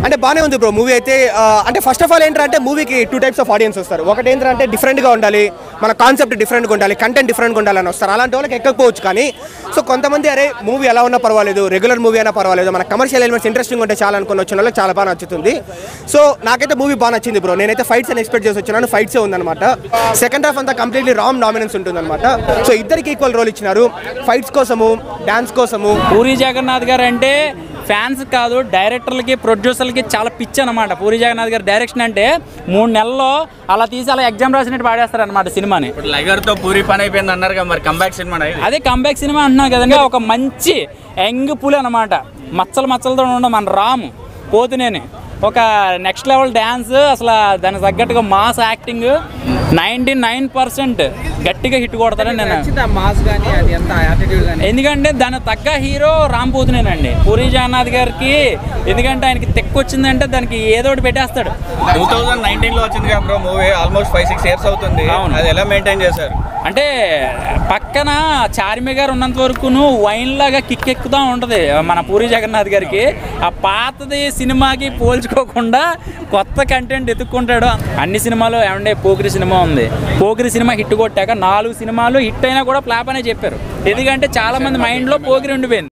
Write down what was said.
అంటే బాగానే ఉంది బ్రో మూవీ అయితే. అంటే ఫస్ట్ ఆఫ్ ఆల్ ఏంటంటే మూవీకి 2 టైప్స్ ఆఫ్ ఆడియన్స్ వస్తారు. ఒకటి ఏంటంటే డిఫరెంట్గా ఉండాలి, మన కాన్సెప్ట్ డిఫరెంట్గా ఉండాలి, కంటెంట్ డిఫరెంట్గా ఉండాలని వస్తారు. అలాంటి వాళ్ళకి ఎక్కకపోవచ్చు. కానీ సో కొంతమంది అరే మూవీ ఎలా ఉన్నా పర్వాలేదు, రెగ్యులర్ మూవీ అయినా పర్వాలేదు, మన కమర్షియల్ ఎలిమెంట్స్ ఇంట్రెస్టింగ్ ఉంటే చాలా అనుకుని వచ్చిన వాళ్ళకి చాలా బాగా నచ్చుతుంది. సో నాకైతే మూవీ బాగా నచ్చింది బ్రో. నేనైతే ఫైట్స్ అని ఎక్స్పెక్ట్ చేసి వచ్చినాను, ఫైట్సే ఉందన్నమాట. సెకండ్ హాఫ్ అంతా కంప్లీట్లీ రామ్ డామినెన్స్ ఉంటుందన్నమాట. సో ఇద్దరికి ఈక్వల్ రోల్ ఇచ్చినారు, ఫైట్స్ కోసము, డాన్స్ కోసము. పూరి జగన్నాథ్ గారు అంటే ఫ్యాన్స్ కాదు, డైరెక్టర్లకి ప్రొడ్యూసర్లకి చాలా పిచ్చి అనమాట. పూరి జగన్నాథ్ గారి డైరెక్షన్ అంటే 3 నెలల్లో అలా తీసి అలా ఎగ్జామ్ రాసినట్టు పాడేస్తారు అనమాట సినిమాని. లైగర్తో పూరి పని అయిపోయింది అన్నారు కదా, మరి కంబ్యాక్ సినిమా అదే కంబ్యాక్ సినిమా అంటున్నాను కదండి. ఒక మంచి యంగ్ పులి అనమాట, మచ్చలతో ఉన్న మన రామ్ పోతునేని ఒక నెక్స్ట్ లెవెల్ డ్యాన్స్, అసలు దానికి తగ్గట్టుగా మాస్ యాక్టింగ్ 99% గట్టిగా హిట్ కొడతాడని నేను. ఎందుకంటే దానికి తగ్గ హీరో రామ్ పోతునేనండి పూరి జగన్నాథ్ గారికి. ఎందుకంటే ఆయనకి తెక్కొచ్చిందంటే దానికి ఏదో ఒకటి పెట్టేస్తాడు. 2019లో వచ్చింది కదా బ్రో మూవీ, ఆల్మోస్ట్ 5-6 ఇయర్స్ అవుతుంది. అది ఎలా మెయింటైన్ చేశారు అంటే పక్కన చార్మి గారు ఉన్నంత వరకును వైన్ లాగా కిక్ ఎక్కుతూ ఉంటుంది మన పూరి జగన్నాథ్ గారికి. ఆ పాతది సినిమాకి పోల్చుకోకుండా కొత్త కంటెంట్ ఎత్తుక్కుంటాడు. అన్ని సినిమాలు ఏమంటే పోకిరి సినిమా ఉంది, పోకిరి సినిమా హిట్ కొట్టాక 4 సినిమాలు హిట్ అయినా కూడా ఫ్లాప్ అనే చెప్పారు. ఎందుకంటే చాలా మంది మైండ్లో పోకిరి ఉండిపోయింది.